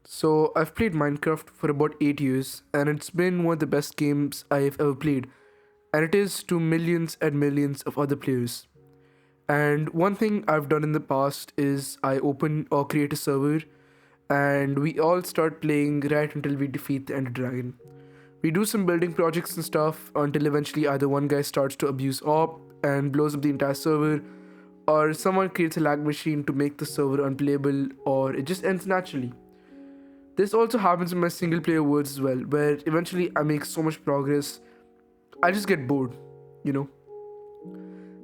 So, I've played Minecraft for about 8 years, and it's been one of the best games I've ever played, and it is to millions and millions of other players. And one thing I've done in the past is I open or create a server, and we all start playing right until we defeat the Ender Dragon. We do some building projects and stuff until eventually either one guy starts to abuse op and blows up the entire server, or someone creates a lag machine to make the server unplayable, or it just ends naturally. This also happens in my single player worlds as well, where eventually I make so much progress, I just get bored, you know.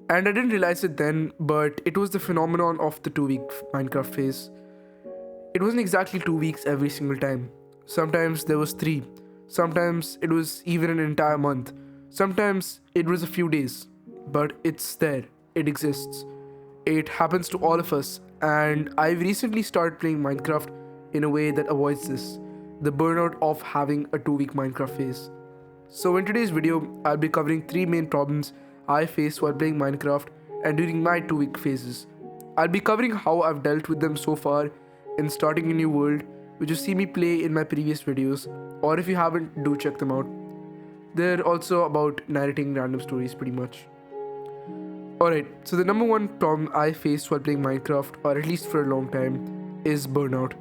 And I didn't realize it then, but it was the phenomenon of the 2 week Minecraft phase. It wasn't exactly 2 weeks every single time. Sometimes there was three, sometimes it was even an entire month, sometimes it was a few days. But it's there, it exists. It happens to all of us, and I've recently started playing Minecraft in a way that avoids this, the burnout of having a 2 week Minecraft phase. So, in today's video, I'll be covering three main problems I face while playing Minecraft and during my 2 week phases. I'll be covering how I've dealt with them so far in starting a new world, which you see me play in my previous videos, or if you haven't, do check them out. They're also about narrating random stories pretty much. Alright, so the number one problem I faced while playing Minecraft, or at least for a long time, is burnout.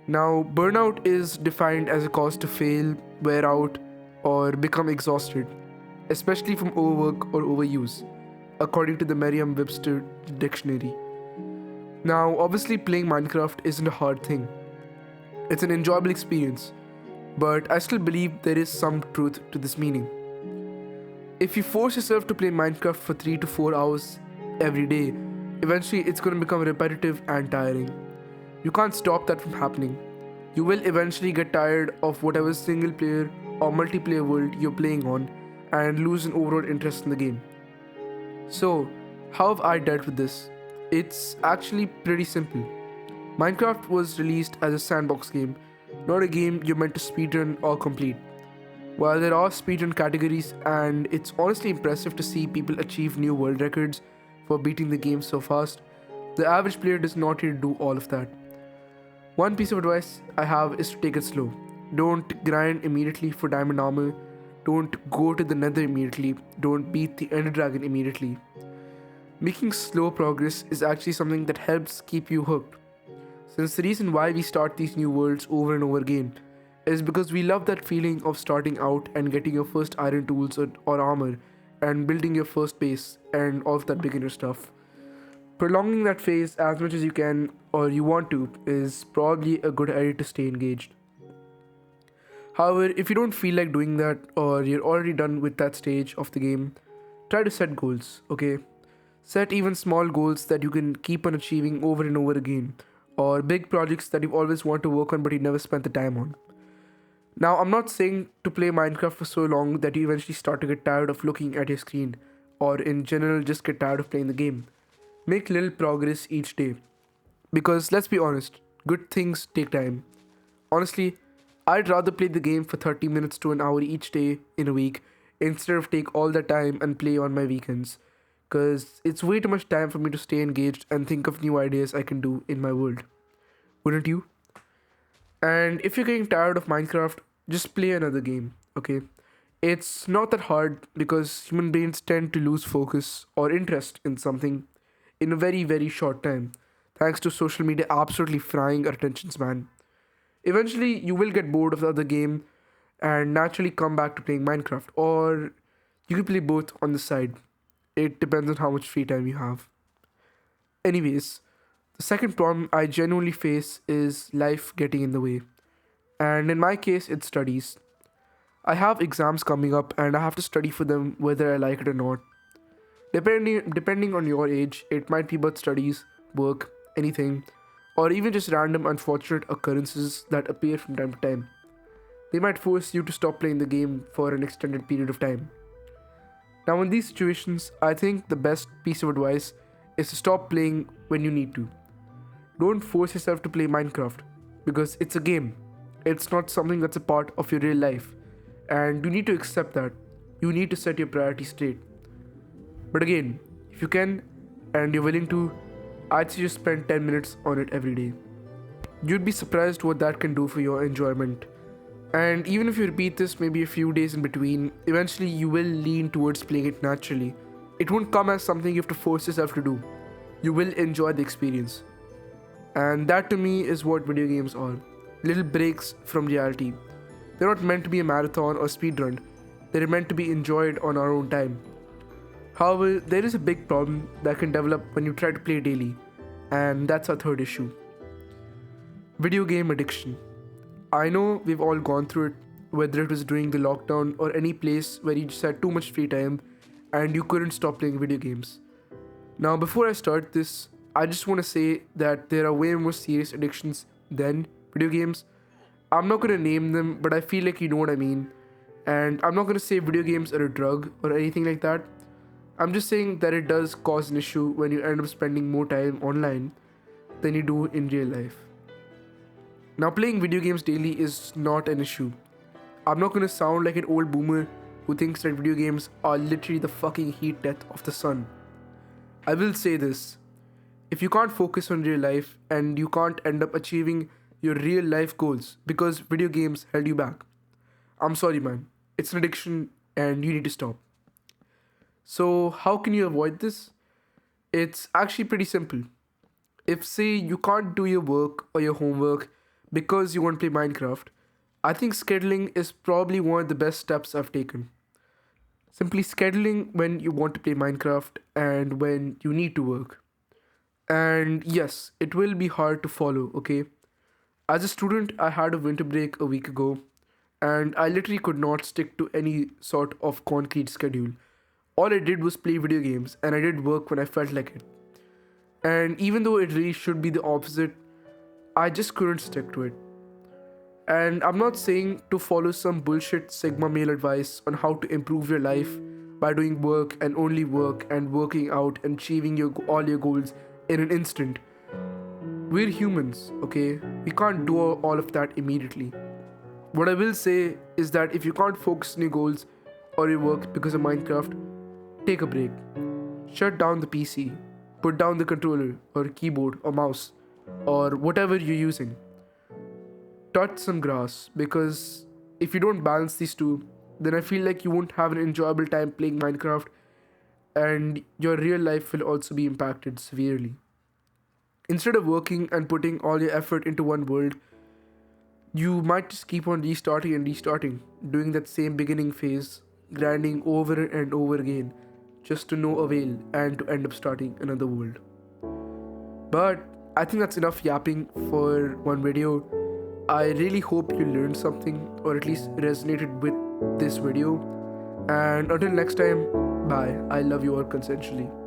Now, burnout is defined as a cause to fail, wear out, or become exhausted, especially from overwork or overuse, according to the Merriam Webster dictionary. Now, obviously, playing Minecraft isn't a hard thing, it's an enjoyable experience, but I still believe there is some truth to this meaning. If you force yourself to play Minecraft for 3 to 4 hours every day, eventually it's going to become repetitive and tiring. You can't stop that from happening. You will eventually get tired of whatever single player or multiplayer world you're playing on and lose an overall interest in the game. So, how have I dealt with this? It's actually pretty simple. Minecraft was released as a sandbox game, not a game you're meant to speedrun or complete. While there are speedrun categories, and it's honestly impressive to see people achieve new world records for beating the game so fast, the average player does not really do all of that. One piece of advice I have is to take it slow. Don't grind immediately for diamond armor. Don't go to the nether immediately. Don't beat the ender dragon immediately. Making slow progress is actually something that helps keep you hooked. Since the reason why we start these new worlds over and over again is because we love that feeling of starting out and getting your first iron tools or armor and building your first base and all of that beginner stuff. Prolonging that phase as much as you can or you want to is probably a good idea to stay engaged. However, if you don't feel like doing that or you're already done with that stage of the game, try to set goals, okay? Set even small goals that you can keep on achieving over and over again, or big projects that you've always wanted to work on but you never spent the time on. Now, I'm not saying to play Minecraft for so long that you eventually start to get tired of looking at your screen, or in general just get tired of playing the game. Make little progress each day. Because let's be honest, good things take time. Honestly, I'd rather play the game for 30 minutes to an hour each day in a week instead of take all that time and play on my weekends. Because it's way too much time for me to stay engaged and think of new ideas I can do in my world. Wouldn't you? And if you're getting tired of Minecraft, just play another game, okay? It's not that hard because human brains tend to lose focus or interest in something in a very, very short time, thanks to social media absolutely frying our attention span. Eventually, you will get bored of the other game and naturally come back to playing Minecraft, or you can play both on the side. It depends on how much free time you have. Anyways, the second problem I genuinely face is life getting in the way. And in my case, it's studies. I have exams coming up and I have to study for them whether I like it or not. Depending on your age, it might be about studies, work, anything, or even just random unfortunate occurrences that appear from time to time. They might force you to stop playing the game for an extended period of time. Now, in these situations, I think the best piece of advice is to stop playing when you need to. Don't force yourself to play Minecraft because it's a game. It's not something that's a part of your real life. And you need to accept that. You need to set your priorities straight. But again, if you can and you're willing to, I'd say just spend 10 minutes on it every day. You'd be surprised what that can do for your enjoyment. And even if you repeat this maybe a few days in between, eventually you will lean towards playing it naturally. It won't come as something you have to force yourself to do. You will enjoy the experience. And that to me is what video games are. Little breaks from reality. They're not meant to be a marathon or speedrun. They're meant to be enjoyed on our own time. However, there is a big problem that can develop when you try to play daily, and that's our third issue. Video game addiction. I know we've all gone through it, whether it was during the lockdown or any place where you just had too much free time and you couldn't stop playing video games. Now, before I start this, I just want to say that there are way more serious addictions than video games. I'm not going to name them, but I feel like you know what I mean. And I'm not going to say video games are a drug or anything like that. I'm just saying that it does cause an issue when you end up spending more time online than you do in real life. Now, playing video games daily is not an issue. I'm not going to sound like an old boomer who thinks that video games are literally the fucking heat death of the sun. I will say this. If you can't focus on real life and you can't end up achieving your real life goals because video games held you back, I'm sorry, man. It's an addiction and you need to stop. So, how can you avoid this? It's actually pretty simple. If, say, you can't do your work or your homework because you want to play Minecraft, I think scheduling is probably one of the best steps I've taken. Simply scheduling when you want to play Minecraft and when you need to work. And yes, it will be hard to follow, okay? As a student, I had a winter break a week ago, and I literally could not stick to any sort of concrete schedule. All I did was play video games, and I did work when I felt like it. And even though it really should be the opposite, I just couldn't stick to it. And I'm not saying to follow some bullshit Sigma male advice on how to improve your life by doing work and only work and working out and achieving all your goals in an instant. We're humans, okay? We can't do all of that immediately. What I will say is that if you can't focus on your goals or your work because of Minecraft, take a break. Shut down the PC. Put down the controller or keyboard or mouse or whatever you're using. Touch some grass, because if you don't balance these two, then I feel like you won't have an enjoyable time playing Minecraft and your real life will also be impacted severely. Instead of working and putting all your effort into one world, you might just keep on restarting and restarting, doing that same beginning phase, grinding over and over again, just to no avail and to end up starting another world. But I think that's enough yapping for one video. I really hope you learned something or at least resonated with this video. And until next time, bye. I love you all consensually.